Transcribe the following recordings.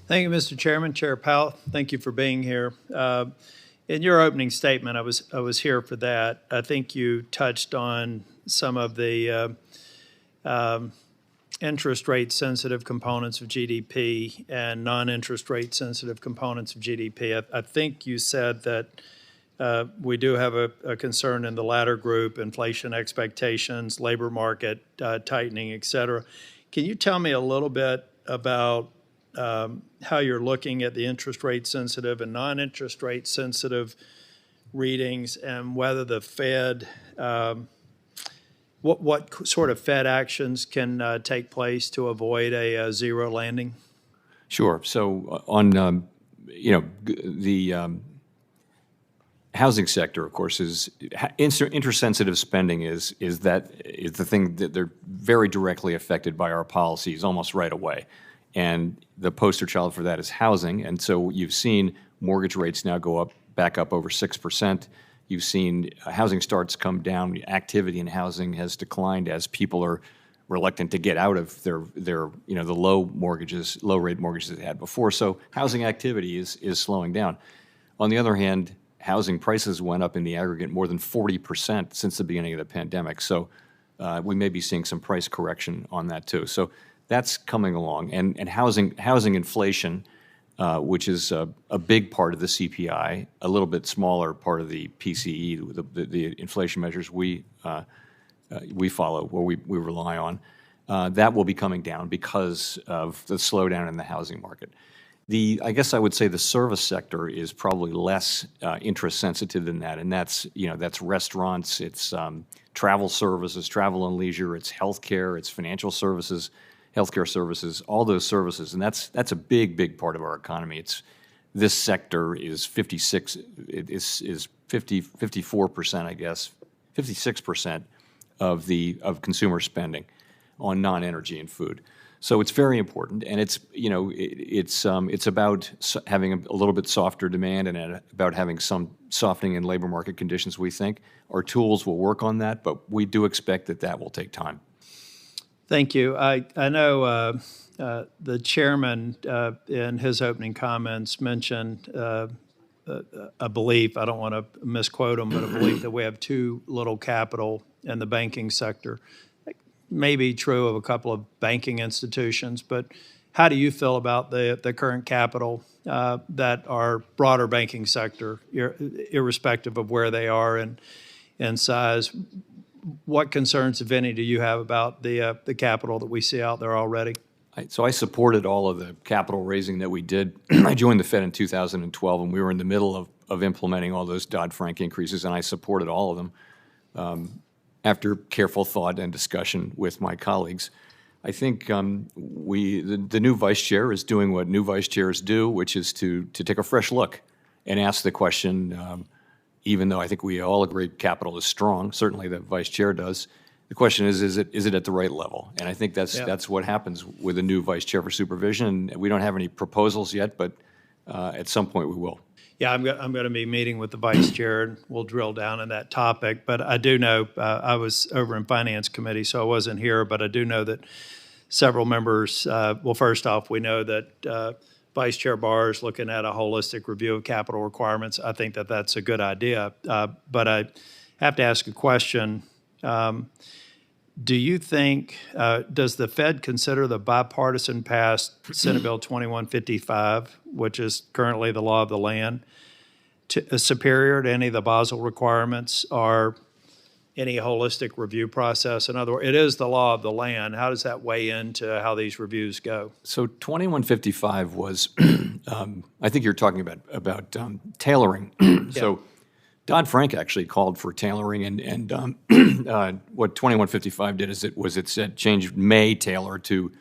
Thank you, Mr. Chairman. Chair Powell, thank you for being here. In your opening statement, I was here for that. I think you touched on some of the interest rate sensitive components of GDP and non-interest rate sensitive components of GDP. I think you said that we do have a concern in the latter group, inflation expectations, labor market tightening, et cetera. Can you tell me a little bit about how you're looking at the interest rate sensitive and non-interest rate sensitive readings, and whether the Fed, what sort of Fed actions can take place to avoid a zero landing? Sure. So on, the housing sector, of course, is interest-sensitive spending is the thing that they're very directly affected by our policies almost right away. And the poster child for that is housing. And so you've seen mortgage rates now go back up over 6%. You've seen housing starts come down. Activity in housing has declined as people are reluctant to get out of their the low rate mortgages they had before. So housing activity is slowing down. On the other hand, housing prices went up in the aggregate more than 40% since the beginning of the pandemic. So we may be seeing some price correction on that too. So that's coming along. And housing inflation, which is a big part of the CPI, a little bit smaller part of the PCE, the inflation measures we follow, or we rely on, that will be coming down because of the slowdown in the housing market. I guess I would say the service sector is probably less interest sensitive than that, and that's restaurants, it's travel services, travel and leisure, it's healthcare, it's financial services, healthcare services, all those services, and that's a big part of our economy. This sector is 54%, I guess, 56% of consumer spending on non-energy and food. So it's very important, and it's about having a little bit softer demand and about having some softening in labor market conditions. We think our tools will work on that, but we do expect that will take time. Thank you. I know the chairman in his opening comments mentioned a belief, I don't want to misquote him, but a belief that we have too little capital in the banking sector. May be true of a couple of banking institutions, but how do you feel about the current capital that our broader banking sector, irrespective of where they are in size? What concerns, if any, do you have about the capital that we see out there already? So I supported all of the capital raising that we did. I joined the Fed in 2012, and we were in the middle of implementing all those Dodd-Frank increases, and I supported all of them after careful thought and discussion with my colleagues. I think the new vice chair is doing what new vice chairs do, which is to take a fresh look and ask the question, even though I think we all agree capital is strong, certainly the vice chair does. The question is it at the right level? And I think that's what happens with a new vice chair for supervision. We don't have any proposals yet, but at some point we will. Yeah, I'm going to be meeting with the vice chair, and we'll drill down on that topic. But I do know, I was over in Finance Committee, so I wasn't here, but I do know that several members, well, first off, we know that Vice Chair Barr is looking at a holistic review of capital requirements. I think that's a good idea. But I have to ask a question. Do you think, does the Fed consider the bipartisan passed Senate Bill 2155, which is currently the law of the land, superior to any of the Basel requirements or any holistic review process? In other words, it is the law of the land. How does that weigh into how these reviews go? So 2155 was, I think you're talking about tailoring. Yeah. So Dodd-Frank actually called for tailoring, and what 2155 did is it said changed may tailor to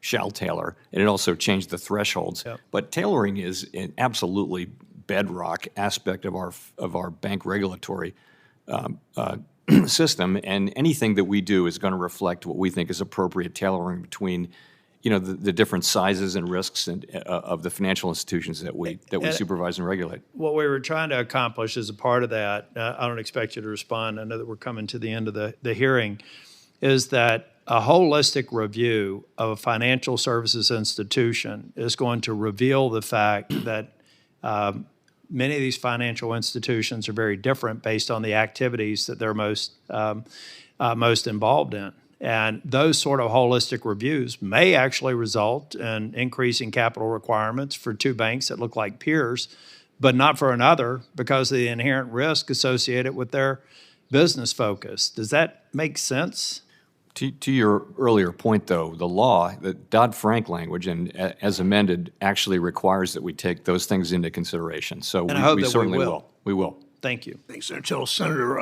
shall tailor, and it also changed the thresholds. Yep. But tailoring is an absolutely bedrock aspect of our bank regulatory system, and anything that we do is going to reflect what we think is appropriate tailoring between the different sizes and risks of the financial institutions that we supervise and regulate. What we were trying to accomplish as a part of that, I don't expect you to respond, I know that we're coming to the end of the hearing, is that a holistic review of a financial services institution is going to reveal the fact that many of these financial institutions are very different based on the activities that they're most involved in. And those sort of holistic reviews may actually result in increasing capital requirements for two banks that look like peers, but not for another because of the inherent risk associated with their business focus. Does that make sense? To your earlier point, though, the law, the Dodd-Frank language, and as amended, actually requires that we take those things into consideration. So And I hope we that we certainly will. We will. Thank you. Thanks, Senator Tillis. Senator